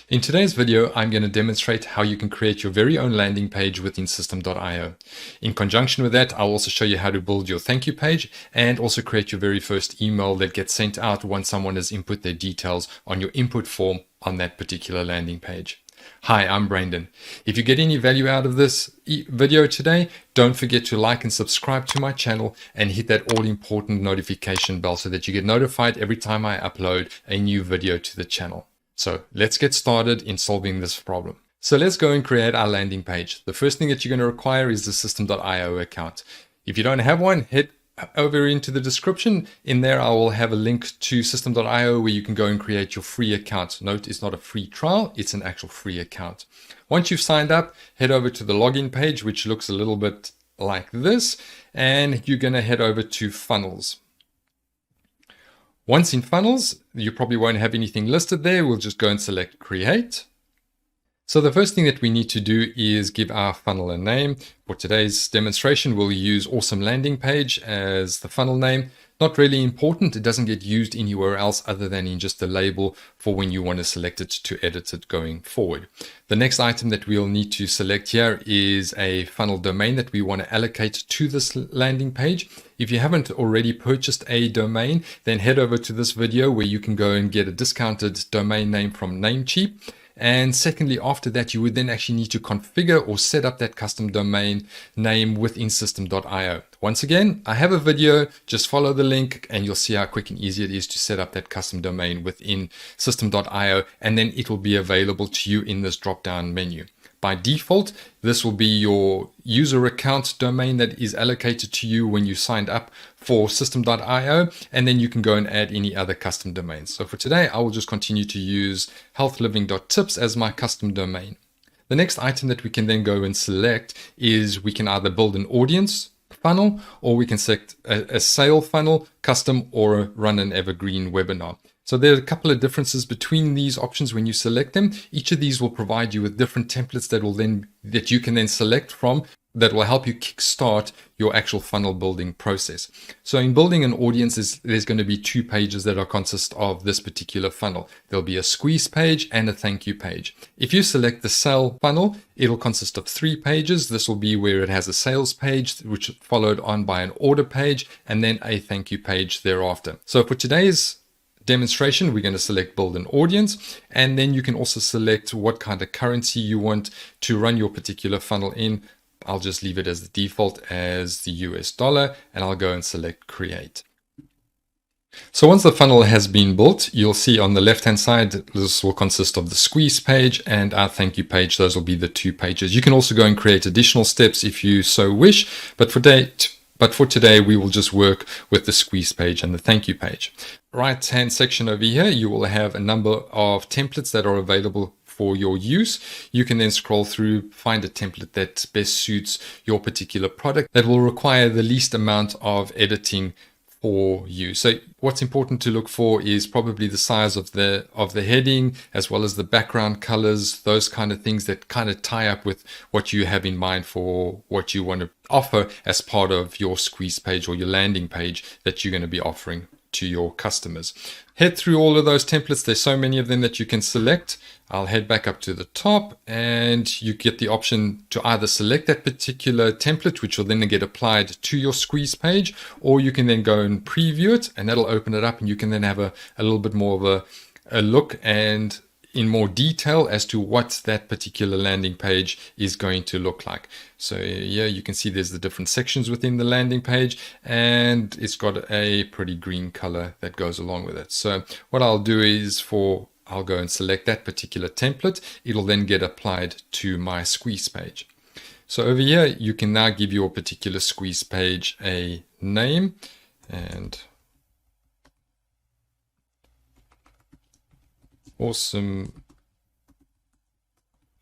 In today's video, I'm going to demonstrate how you can create your very own landing page within 𝗁𝗏𝗏. In conjunction with that, I'll also show you how to build your thank you page and also create your very first email that gets sent out once someone has input their details on your input form on that particular landing page. Hi, I'm Brandon. If you get any value out of this video today, don't forget to like and subscribe to my channel and hit that all-important notification bell so that you get notified every time I upload a new video to the channel. So let's get started in solving this problem. So let's go and create our landing page. The first thing that you're going to require is the 𝗁𝗏𝗏 account. If you don't have one, head over into the description. In there, I will have a link to 𝗁𝗏𝗏𝗏 where you can go and create your free account. Note, it's not a free trial, it's an actual free account. Once you've signed up, head over to the login page, which looks a little bit like this, and you're going to head over to funnels. Once in funnels, you probably won't have anything listed there. We'll just go and select create. So the first thing that we need to do is give our funnel a name. For today's demonstration, we'll use Awesome Landing Page as the funnel name. Not really important. It doesn't get used anywhere else other than in just the label for when you want to select it to edit it going forward. The next item that we'll need to select here is a funnel domain that we want to allocate to this landing page. If you haven't already purchased a domain, then head over to this video where you can go and get a discounted domain name from Namecheap. And secondly, after that, you would then actually need to configure or set up that custom domain name within 𝗁𝗏𝗏𝗏. Once again, I have a video, just follow the link and you'll see how quick and easy it is to set up that custom domain within 𝗁𝗏𝗏𝗏, and then it will be available to you in this drop-down menu. By default, this will be your user account domain that is allocated to you when you signed up for 𝗁𝗏𝗏𝗏𝗏, and then you can go and add any other custom domains. So for today, I will just continue to use healthliving.tips as my custom domain. The next item that we can then go and select is we can either build an audience funnel, or we can select a sale funnel, custom, or run an evergreen webinar. So there are a couple of differences between these options when you select them. Each of these will provide you with different templates that you can then select from that will help you kickstart your actual funnel building process. So in building an audience, there's going to be two pages that consist of this particular funnel. There'll be a squeeze page and a thank you page. If you select the sale funnel, it'll consist of 3 pages. This will be where it has a sales page, which is followed on by an order page, and then a thank you page thereafter. So for today's demonstration, we're going to select build an audience, and then you can also select what kind of currency you want to run your particular funnel in. I'll just leave it as the default as the US dollar, and I'll go and select create. So once the funnel has been built, you'll see on the left hand side, this will consist of the squeeze page and our thank you page. Those will be the 2 pages. You can also go and create additional steps if you so wish, but for today, we will just work with the squeeze page and the thank you page. Right hand section over here, you will have a number of templates that are available for your use. You can then scroll through, find a template that best suits your particular product that will require the least amount of editing for you. So what's important to look for is probably the size of the heading, as well as the background colors, those kind of things that kind of tie up with what you have in mind for what you want to offer as part of your squeeze page or your landing page that you're going to be offering to your customers. Head through all of those templates. There's so many of them that you can select. I'll head back up to the top and you get the option to either select that particular template, which will then get applied to your squeeze page, or you can then go and preview it and that'll open it up and you can then have a little bit more of a look and in more detail as to what that particular landing page is going to look like. So yeah, you can see there's the different sections within the landing page, and it's got a pretty green color that goes along with it. So what I'll do is I'll go and select that particular template. It'll then get applied to my squeeze page. So over here, you can now give your particular squeeze page a name, and Awesome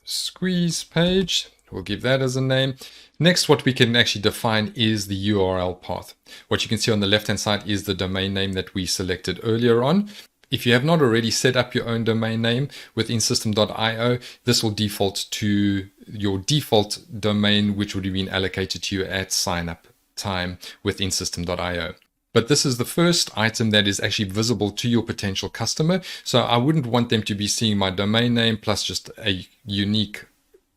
squeeze page. We'll give that as a name. Next, what we can actually define is the URL path. What you can see on the left hand side is the domain name that we selected earlier on. If you have not already set up your own domain name within 𝗁𝗏𝗏𝗏𝗏, this will default to your default domain, which would have been allocated to you at sign up time within 𝗁𝗏𝗏𝗏𝗏. But this is the first item that is actually visible to your potential customer. So I wouldn't want them to be seeing my domain name plus just a unique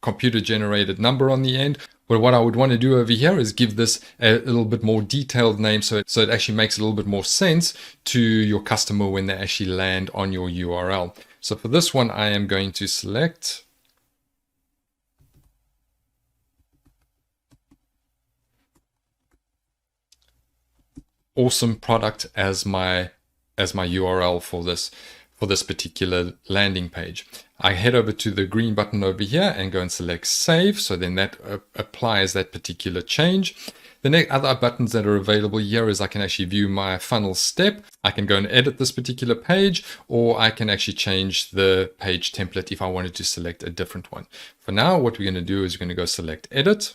computer generated number on the end. But what I would want to do over here is give this a little bit more detailed name so it actually makes a little bit more sense to your customer when they actually land on your URL. So for this one, I am going to select awesome product as my URL for this particular landing page. I head over to the green button over here and go and select save. So then that applies that particular change. The next other buttons that are available here is I can actually view my funnel step. I can go and edit this particular page, or I can actually change the page template if I wanted to select a different one. For now, what we're going to do is we're going to go select edit.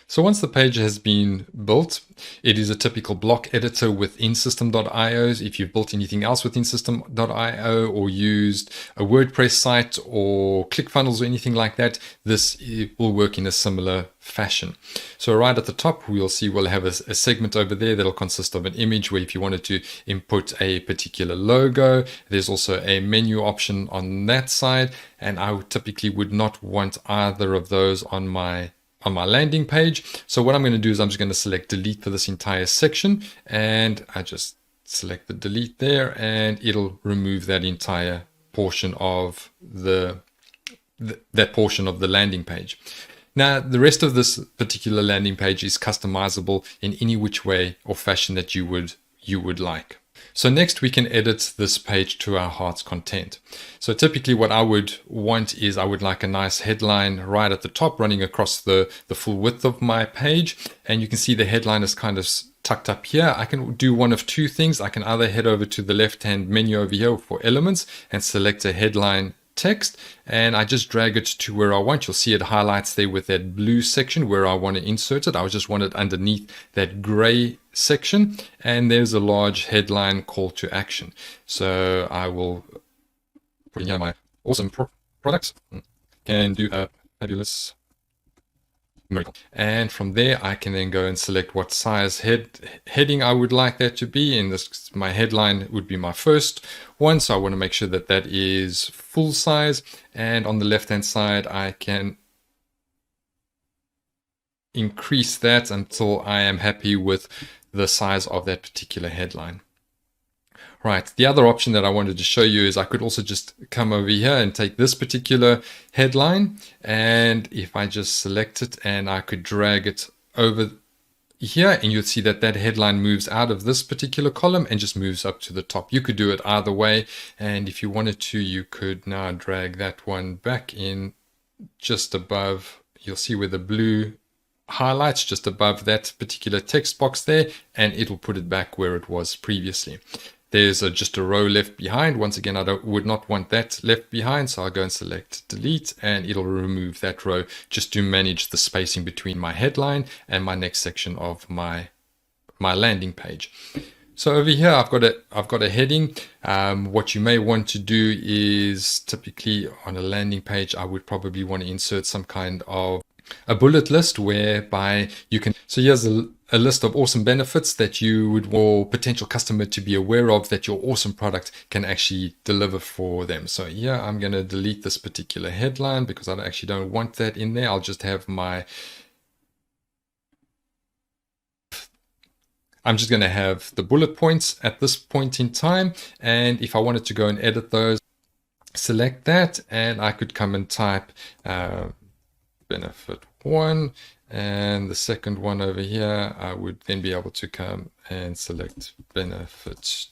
So once the page has been built, it is a typical block editor within system.io. If you've built anything else within system.io or used a WordPress site or ClickFunnels or anything like that, this will work in a similar fashion. So right at the top, we'll see we'll have a segment over there that'll consist of an image where if you wanted to input a particular logo, there's also a menu option on that side. And I typically would not want either of those on my landing page. So what I'm going to do is I'm just going to select delete for this entire section, and I just select the delete there, and it'll remove that entire portion of that portion of the landing page. Now, the rest of this particular landing page is customizable in any which way or fashion that you would like. So next we can edit this page to our heart's content. So typically what I would want is I would like a nice headline right at the top running across the full width of my page. And you can see the headline is kind of tucked up here. I can do one of two things. I can either head over to the left-hand menu over here for elements and select a headline text, and I just drag it to where I want. You'll see it highlights there with that blue section where I want to insert it. I just want it underneath that gray section, and there's a large headline call to action. So I will put in here my awesome products, can do a fabulous miracle. And from there, I can then go and select what size heading I would like that to be. In this, my headline would be my first one. So I want to make sure that that is full size. And on the left-hand side, I can increase that until I am happy with the size of that particular headline. Right, the other option that I wanted to show you is I could also just come over here and take this particular headline, and if I just select it and I could drag it over here, and you'll see that that headline moves out of this particular column and just moves up to the top. You could do it either way, and if you wanted to, you could now drag that one back in just above. You'll see where the blue highlights just above that particular text box there, and it'll put it back where it was previously. There's just a row left behind. Once again, I would not want that left behind, so I'll go and select delete, and it'll remove that row just to manage the spacing between my headline and my next section of my landing page. So over here, I've got a heading. What you may want to do is typically on a landing page, I would probably want to insert some kind of a bullet list whereby you can. So here's a list of awesome benefits that you would want potential customer to be aware of that your awesome product can actually deliver for them. So here I'm going to delete this particular headline because I actually don't want that in there. I'll just have I'm just going to have the bullet points at this point in time. And if I wanted to go and edit those, select that, and I could come and type benefit 1, and the second one over here, I would then be able to come and select benefit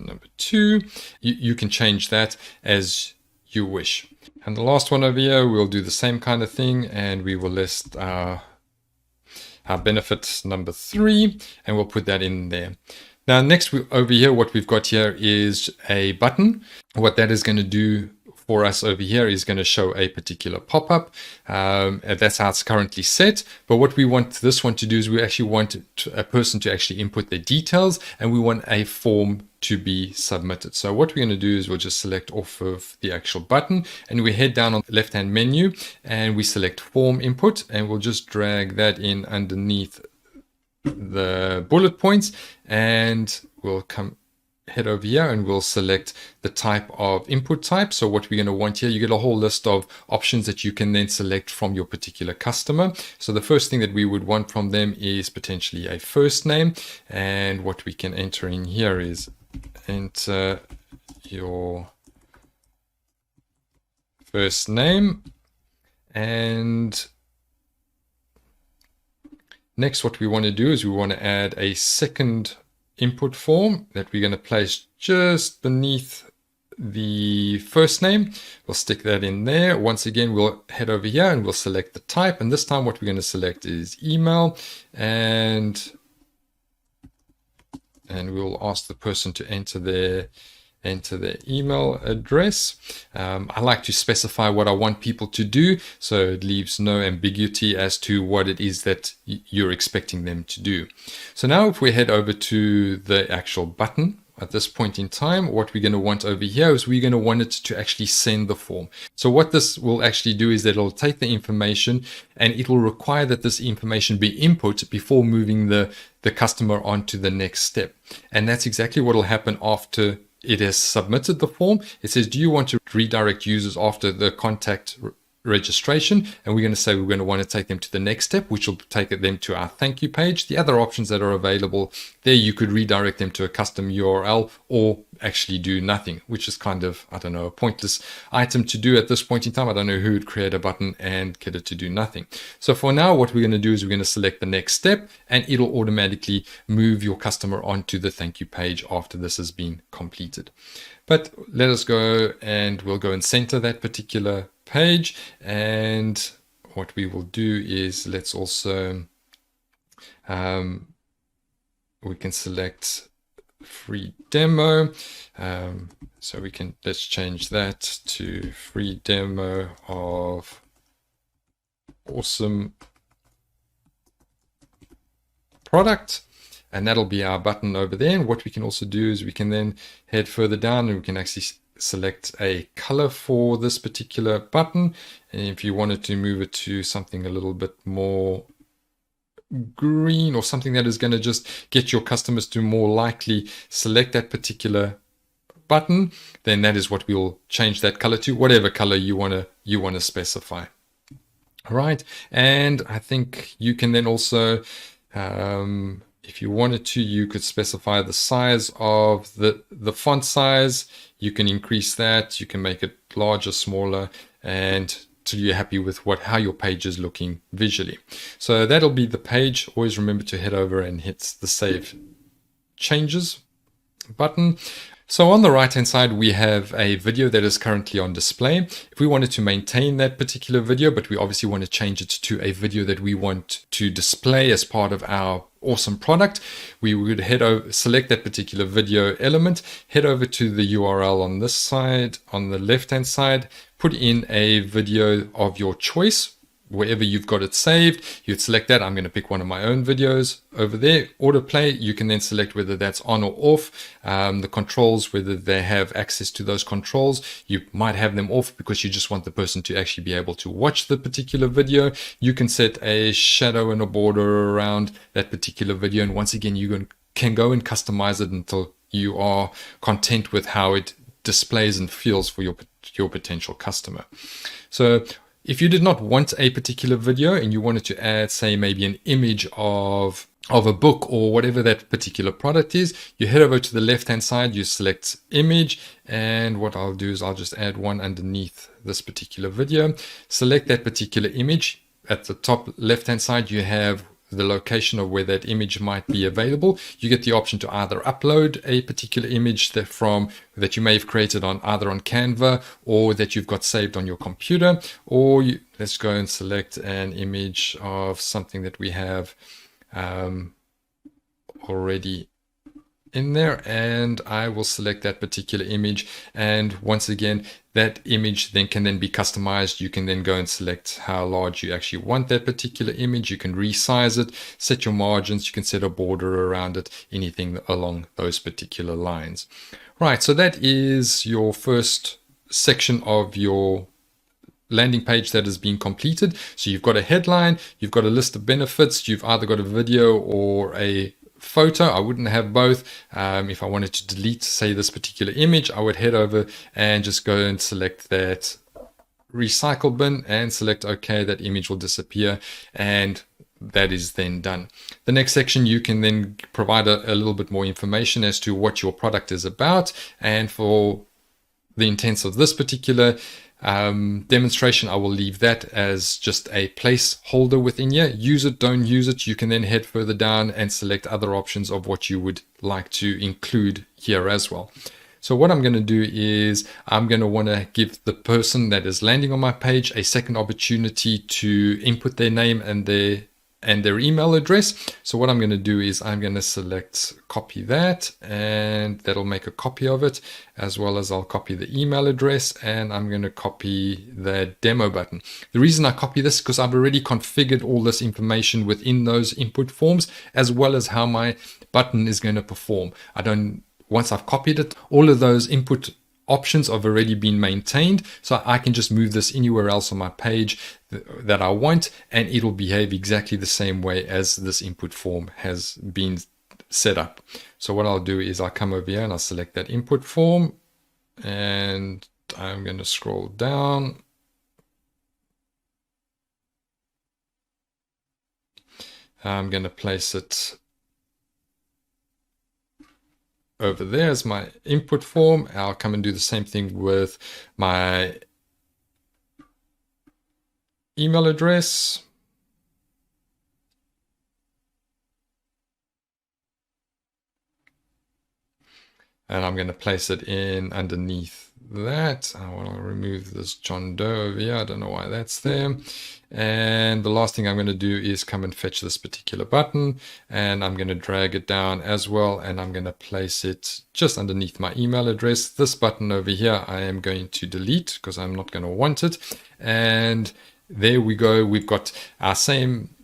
number 2. You can change that as you wish. And the last one over here, we'll do the same kind of thing, and we will list our benefit number 3, and we'll put that in there. Now, next over here, what we've got here is a button. What that is going to do for us over here is going to show a particular pop-up. That's how it's currently set. But what we want this one to do is we actually want a person to actually input their details, and we want a form to be submitted. So what we're going to do is we'll just select off of the actual button, and we head down on the left-hand menu and we select form input, and we'll just drag that in underneath the bullet points, and we'll head over here and we'll select the type of input type. So what we're going to want here, you get a whole list of options that you can then select from your particular customer. So the first thing that we would want from them is potentially a first name, and what we can enter in here is enter your first name. And next, what we want to do is we want to add a second input form that we're going to place just beneath the first name. We'll stick that in there. Once again, we'll head over here and we'll select the type. And this time what we're going to select is email, and we'll ask the person to enter their email address. I like to specify what I want people to do, so it leaves no ambiguity as to what it is that you're expecting them to do. So now if we head over to the actual button, at this point in time, what we're going to want over here is we're going to want it to actually send the form. So what this will actually do is that it'll take the information and it will require that this information be input before moving the customer on to the next step. And that's exactly what will happen after it has submitted the form. It says, do you want to redirect users after the contact registration? And we're going to say we're going to want to take them to the next step, which will take them to our thank you page. The other options that are available there, you could redirect them to a custom URL or actually do nothing, which is kind of, I don't know, a pointless item to do at this point in time. I don't know who would create a button and get it to do nothing. So for now, what we're going to do is we're going to select the next step, and it'll automatically move your customer onto the thank you page after this has been completed. But let us go and we'll go and center that particular page. And what we will do is let's also, we can select free demo. So let's change that to free demo of awesome product. And that'll be our button over there. And what we can also do is we can then head further down and we can actually select a color for this particular button. And if you wanted to move it to something a little bit more green or something that is going to just get your customers to more likely select that particular button, then that is what we'll change that color to, whatever color you want to specify. All right. And I think you can then also, if you wanted to, you could specify the size of the font size. You can increase that. You can make it larger, smaller, and till you're happy with how your page is looking visually. So that'll be the page. Always remember to head over and hit the Save Changes button. So on the right hand side, we have a video that is currently on display. If we wanted to maintain that particular video, but we obviously want to change it to a video that we want to display as part of our awesome product, we would head over, select that particular video element, head over to the URL on this side, on the left hand side, put in a video of your choice. Wherever you've got it saved, you'd select that. I'm going to pick one of my own videos over there. Autoplay, you can then select whether that's on or off. The controls, whether they have access to those controls. You might have them off because you just want the person to actually be able to watch the particular video. You can set a shadow and a border around that particular video. And once again, you can go and customize it until you are content with how it displays and feels for your potential customer. So if you did not want a particular video and you wanted to add, say, maybe an image of a book or whatever that particular product is, you head over to the left-hand side, you select image, and what I'll do is I'll just add one underneath this particular video. Select that particular image. At the top left-hand side, you have the location of where that image might be available. You get the option to either upload a particular image that you may have created either on Canva or that you've got saved on your computer, or let's go and select an image of something that we have already in there, and I will select that particular image. And once again, that image can then be customized. You can then go and select how large you actually want that particular image. You can resize it, set your margins, you can set a border around it, anything along those particular lines. Right, so that is your first section of your landing page that has been completed. So you've got a headline, you've got a list of benefits, you've either got a video or a photo. I wouldn't have both. If I wanted to delete, say, this particular image, I would head over and just go and select that recycle bin and select OK. That image will disappear, and that is then done. The next section, you can then provide a little bit more information as to what your product is about. And for the intents of this particular demonstration, I will leave that as just a placeholder within here. Use it, don't use it. You can then head further down and select other options of what you would like to include here as well. So what I'm going to do is I'm going to want to give the person that is landing on my page a second opportunity to input their name and their email address. So what I'm going to do is I'm going to select copy that, and that'll make a copy of it, as well as I'll copy the email address, and I'm going to copy the demo button. The reason I copy this is because I've already configured all this information within those input forms, as well as how my button is going to perform. Once I've copied it, all of those input options have already been maintained, so I can just move this anywhere else on my page that I want, and it'll behave exactly the same way as this input form has been set up. So what I'll do is I'll come over here and I'll select that input form, and I'm going to scroll down. I'm going to place it over there as my input form. I'll come and do the same thing with my email address. And I'm going to place it in underneath that. I want to remove this John Doe over here. I don't know why that's there. And the last thing I'm going to do is come and fetch this particular button, and I'm going to drag it down as well, and I'm going to place it just underneath my email address. This button over here I am going to delete because I'm not going to want it. And there we go. We've got our same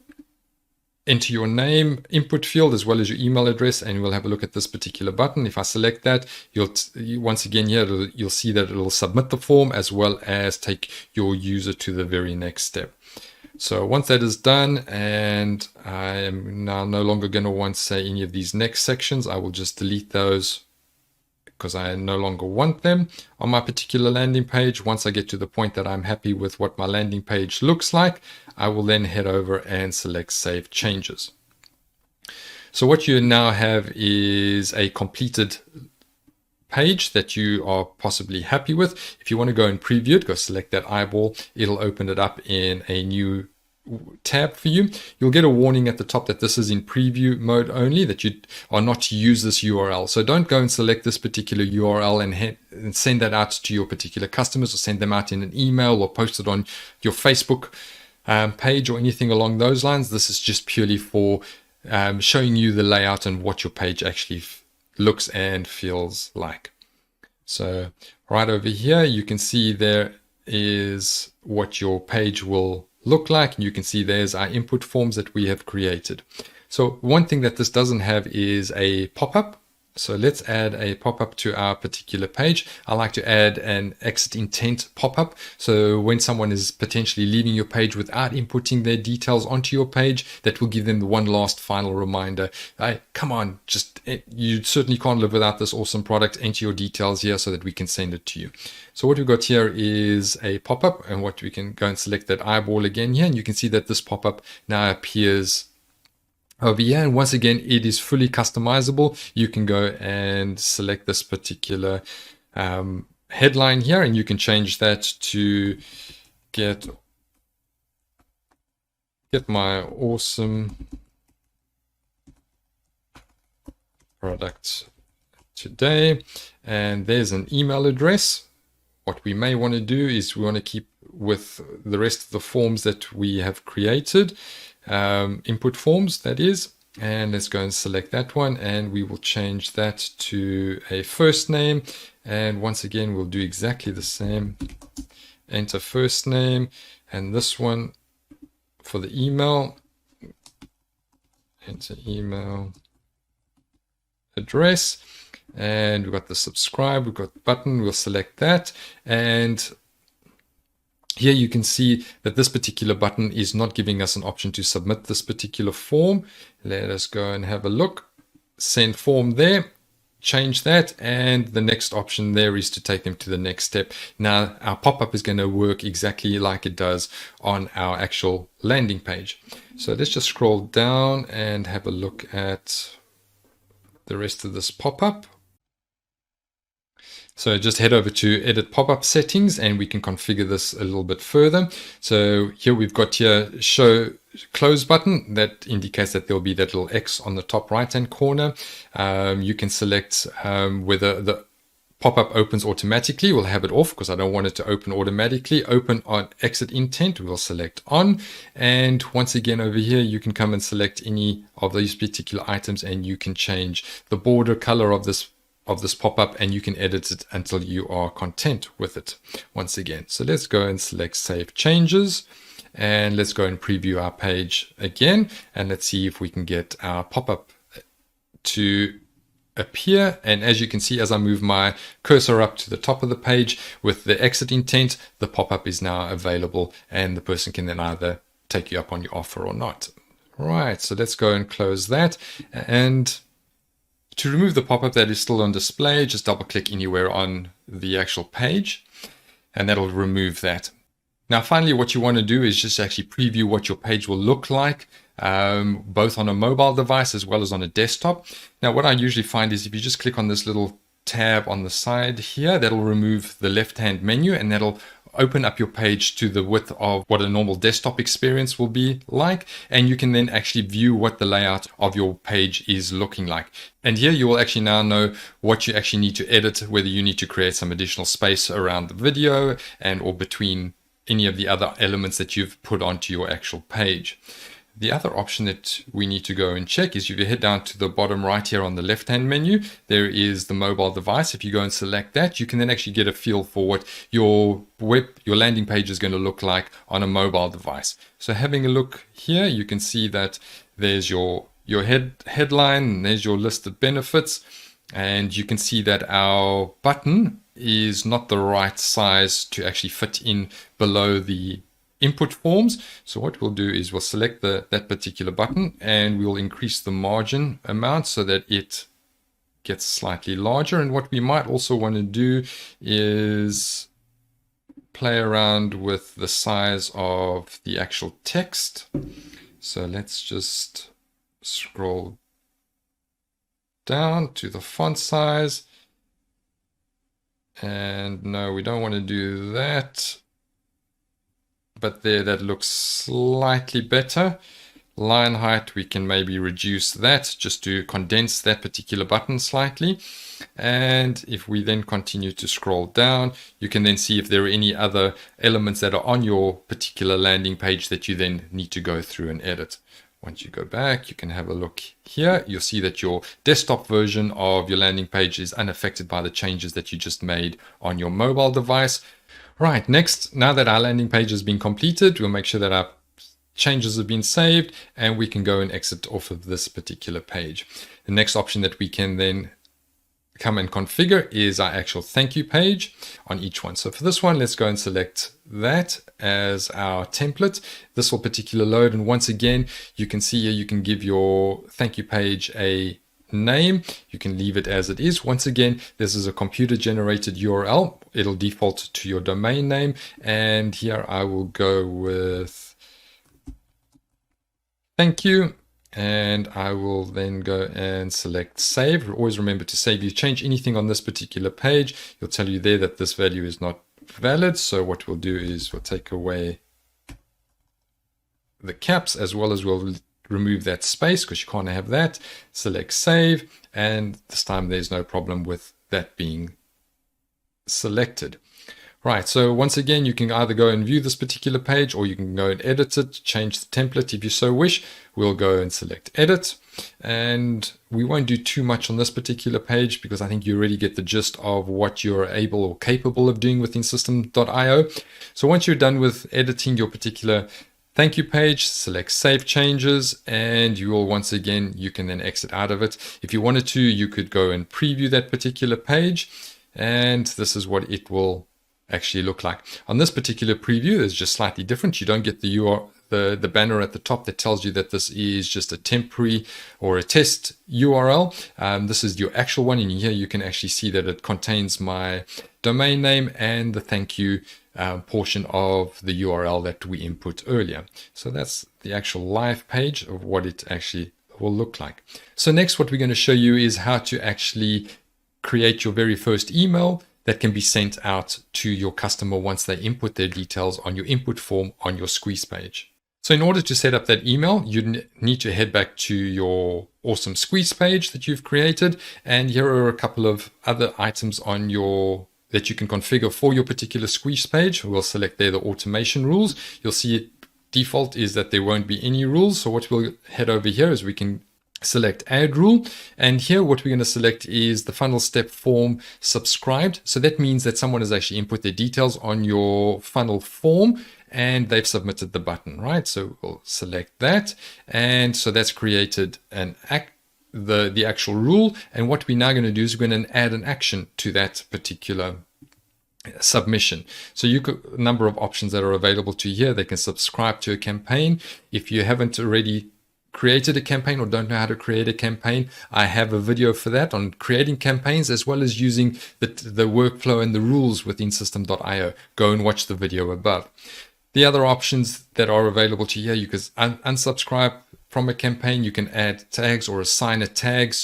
enter your name input field as well as your email address, and we'll have a look at this particular button. If I select that, once again here you'll see that it'll submit the form as well as take your user to the very next step. So once that is done, and I am now no longer going to want, say, any of these next sections, I will just delete those because I no longer want them on my particular landing page. Once I get to the point that I'm happy with what my landing page looks like, I will then head over and select Save Changes. So what you now have is a completed page that you are possibly happy with. If you want to go and preview it, go select that eyeball. It'll open it up in a new tab for you. You'll get a warning at the top that this is in preview mode only, that you are not to use this URL. So don't go and select this particular URL and send that out to your particular customers, or send them out in an email, or post it on your Facebook page or anything along those lines. This is just purely for showing you the layout and what your page actually looks and feels like. So right over here, you can see there is what your page will look like. And you can see there's our input forms that we have created. So one thing that this doesn't have is a pop-up. So let's add a pop-up to our particular page. I like to add an exit intent pop-up. So when someone is potentially leaving your page without inputting their details onto your page, that will give them the one last final reminder. Hey, come on, you certainly can't live without this awesome product. Enter your details here so that we can send it to you. So what we've got here is a pop-up, and what we can go and select that eyeball again here, and you can see that this pop-up now appears over here. And once again, it is fully customizable. You can go and select this particular headline here, and you can change that to get my awesome product today. And there's an email address. What we may want to do is we want to keep with the rest of the forms that we have created, input forms that is, and let's go and select that one, and we will change that to a first name. And once again, we'll do exactly the same. Enter first name, and this one for the email, enter email address, and we've got the subscribe, we've got the button, we'll select that. And Here you can see that this particular button is not giving us an option to submit this particular form. Let us go and have a look. Send form there. Change that, and the next option there is to take them to the next step. Now our pop-up is going to work exactly like it does on our actual landing page. So let's just scroll down and have a look at the rest of this pop-up. So just head over to edit pop-up settings and we can configure this a little bit further. So here we've got here show close button that indicates that there'll be that little X on the top right hand corner. You can select whether the pop-up opens automatically. We'll have it off because I don't want it to open automatically. Open on exit intent, we'll select on. And once again over here, you can come and select any of these particular items and you can change the border color of this pop-up and you can edit it until you are content with it once again. So let's go and select save changes and let's go and preview our page again and let's see if we can get our pop-up to appear. And as you can see, as I move my cursor up to the top of the page with the exit intent, the pop-up is now available and the person can then either take you up on your offer or not. Right, so let's go and close that. And to remove the pop-up that is still on display, just double click anywhere on the actual page and that'll remove that. Now finally, what you want to do is just actually preview what your page will look like, both on a mobile device as well as on a desktop. Now what I usually find is if you just click on this little tab on the side here, that'll remove the left-hand menu and that'll open up your page to the width of what a normal desktop experience will be like, and you can then actually view what the layout of your page is looking like. And here you will actually now know what you actually need to edit, whether you need to create some additional space around the video and or between any of the other elements that you've put onto your actual page. The other option that we need to go and check is if you head down to the bottom right here on the left hand menu, there is the mobile device. If you go and select that, you can then actually get a feel for what your landing page is going to look like on a mobile device. So having a look here, you can see that there's your headline and there's your list of benefits. And you can see that our button is not the right size to actually fit in below the input forms. So what we'll do is we'll select that particular button and we'll increase the margin amount so that it gets slightly larger. And what we might also want to do is play around with the size of the actual text. So let's just scroll down to the font size. And no, we don't want to do that. But there, that looks slightly better. Line height, we can maybe reduce that just to condense that particular button slightly. And if we then continue to scroll down, you can then see if there are any other elements that are on your particular landing page that you then need to go through and edit. Once you go back, you can have a look here. You'll see that your desktop version of your landing page is unaffected by the changes that you just made on your mobile device. Right, next, now that our landing page has been completed, we'll make sure that our changes have been saved and we can go and exit off of this particular page. The next option that we can then come and configure is our actual thank you page on each one. So for this one, let's go and select that as our template. This will particular load, and once again, you can see here you can give your thank you page a name. You can leave it as it is. Once again, this is a computer generated URL. It'll default to your domain name, and here I will go with thank you, and I will then go and select save. Always remember to save. If you change anything on this particular page, it'll tell you there that this value is not valid. So what we'll do is we'll take away the caps as well as we'll remove that space because you can't have that. Select save, and this time there's no problem with that being selected. Right, so once again, you can either go and view this particular page or you can go and edit it, change the template if you so wish. We'll go and select edit, and we won't do too much on this particular page because I think you already get the gist of what you're able or capable of doing within system.io. So once you're done with editing your particular thank you page, select save changes, and you will once again, you can then exit out of it. If you wanted to, you could go and preview that particular page, and this is what it will actually look like. On this particular preview, it's just slightly different. You don't get the URL, the banner at the top that tells you that this is just a temporary or a test URL. This is your actual one, and here you can actually see that it contains my domain name and the thank you portion of the URL that we input earlier. So that's the actual live page of what it actually will look like. So next, what we're going to show you is how to actually create your very first email that can be sent out to your customer once they input their details on your input form on your Squeeze page. So in order to set up that email, you need to head back to your awesome Squeeze page that you've created. And here are a couple of other items on your that you can configure for your particular Squeeze page. We'll select there the automation rules. You'll see default is that there won't be any rules. So what we'll head over here is we can select add rule, and here what we're going to select is the funnel step form subscribed. So that means that someone has actually input their details on your funnel form and they've submitted the button, right? So we'll select that, and so that's created the actual rule. And what we're now going to do is we're going to add an action to that particular submission. So you could a number of options that are available to you here. They can subscribe to a campaign. If you haven't already created a campaign or don't know how to create a campaign, I have a video for that on creating campaigns as well as using the workflow and the rules within System.io. Go and watch the video above. The other options that are available to you here, you can unsubscribe from a campaign. You can add tags or assign a tag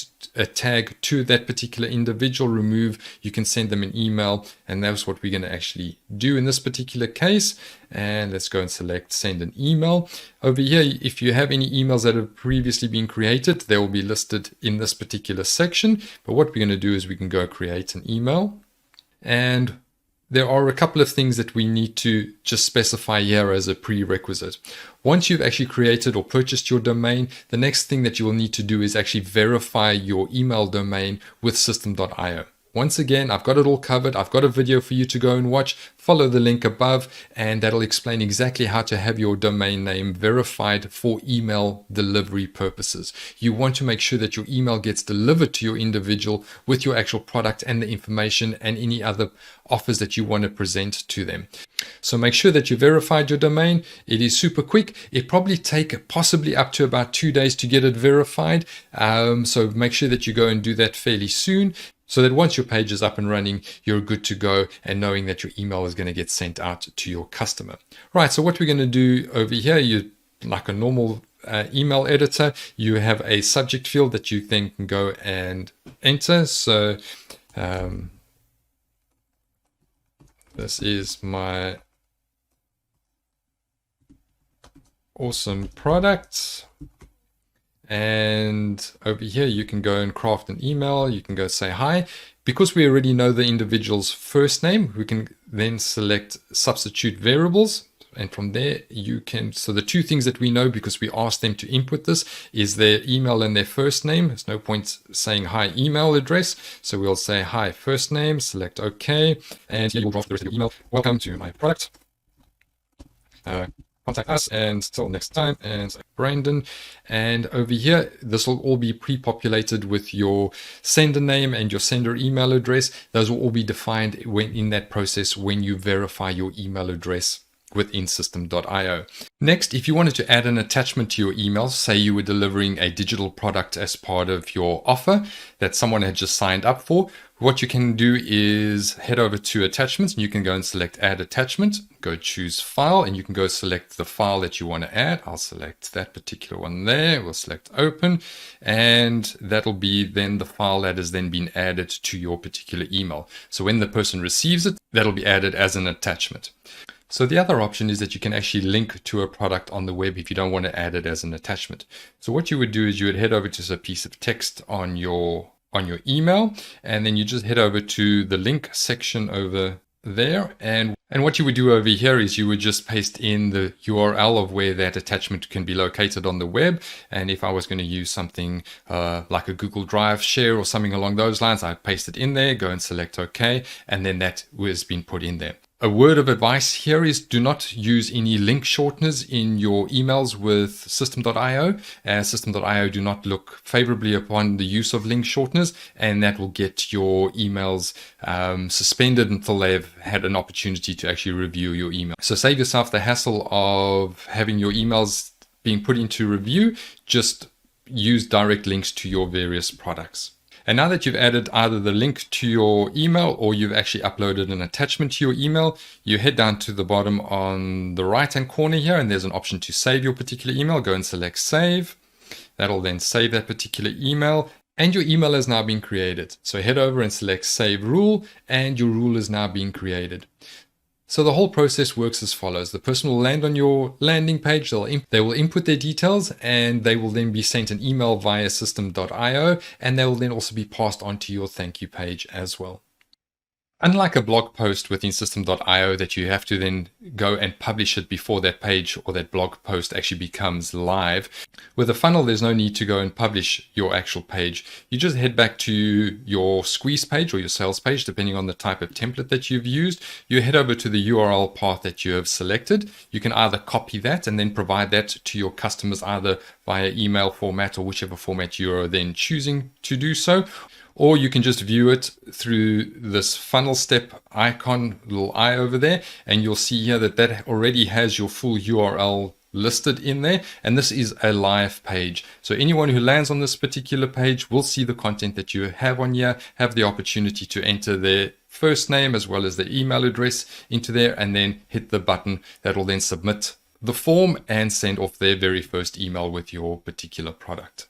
to that particular individual, remove, you can send them an email, and that's what we're going to actually do in this particular case. And let's go and select send an email. Over here, if you have any emails that have previously been created, they will be listed in this particular section. But what we're going to do is we can go create an email, and there are a couple of things that we need to just specify here as a prerequisite. Once you've actually created or purchased your domain, the next thing that you will need to do is actually verify your email domain with System.io. Once again, I've got it all covered. I've got a video for you to go and watch. Follow the link above, and that'll explain exactly how to have your domain name verified for email delivery purposes. You want to make sure that your email gets delivered to your individual with your actual product and the information and any other offers that you want to present to them. So make sure that you verified your domain. It is super quick. It probably take possibly up to about 2 days to get it verified. So make sure that you go and do that fairly soon, so that once your page is up and running, you're good to go and knowing that your email is going to get sent out to your customer. Right, so what we're going to do over here, you like a normal email editor, you have a subject field that you then can go and enter. So this is my awesome product. And over here, you can go and craft an email. You can go say hi. Because we already know the individual's first name, we can then select substitute variables. And from there, you can, so the two things that we know because we asked them to input this is their email and their first name. There's no point saying hi email address. So we'll say hi first name, select OK. And here you'll draft the rest of your email. Welcome to my product. Contact us, and till next time, and Brandon. And over here, this will all be pre-populated with your sender name and your sender email address. Those will all be defined when in that process when you verify your email address within System.io. Next, if you wanted to add an attachment to your email, say you were delivering a digital product as part of your offer that someone had just signed up for, what you can do is head over to attachments, and you can go and select add attachment, go choose file, and you can go select the file that you want to add. I'll select that particular one there. We'll select open, and that'll be then the file that has then been added to your particular email. So when the person receives it, that'll be added as an attachment. So the other option is that you can actually link to a product on the web if you don't want to add it as an attachment. So what you would do is you would head over to a piece of text on your email, and then you just head over to the link section over there. And what you would do over here is you would just paste in the URL of where that attachment can be located on the web. And if I was going to use something like a Google Drive share or something along those lines, I'd paste it in there, go and select OK, and then that has been put in there. A word of advice here is do not use any link shorteners in your emails with System.io, as System.io do not look favorably upon the use of link shorteners, and that will get your emails suspended until they've had an opportunity to actually review your email. So save yourself the hassle of having your emails being put into review. Just use direct links to your various products. And now that you've added either the link to your email or you've actually uploaded an attachment to your email, you head down to the bottom on the right hand corner here, and there's an option to save your particular email. Go and select save. That'll then save that particular email, and your email has now been created. So head over and select save rule, and your rule is now being created. So the whole process works as follows. The person will land on your landing page, they will input their details, and they will then be sent an email via System.io, and they will then also be passed on to your thank you page as well. Unlike a blog post within System.io that you have to then go and publish it before that page or that blog post actually becomes live, with a funnel there's no need to go and publish your actual page. You just head back to your squeeze page or your sales page, depending on the type of template that you've used. You head over to the URL path that you have selected. You can either copy that and then provide that to your customers either via email format or whichever format you are then choosing to do so. Or you can just view it through this funnel step icon, little eye over there, and you'll see here that that already has your full URL listed in there, and this is a live page. So anyone who lands on this particular page will see the content that you have on here, have the opportunity to enter their first name as well as their email address into there, and then hit the button that will then submit the form and send off their very first email with your particular product.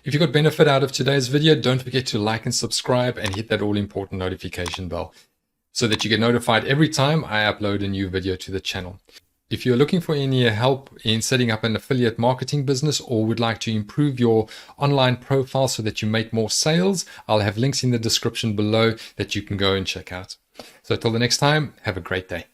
If you got benefit out of today's video, don't forget to like and subscribe and hit that all important notification bell so that you get notified every time I upload a new video to the channel. If you're looking for any help in setting up an affiliate marketing business or would like to improve your online profile so that you make more sales, I'll have links in the description below that you can go and check out. So till the next time, have a great day.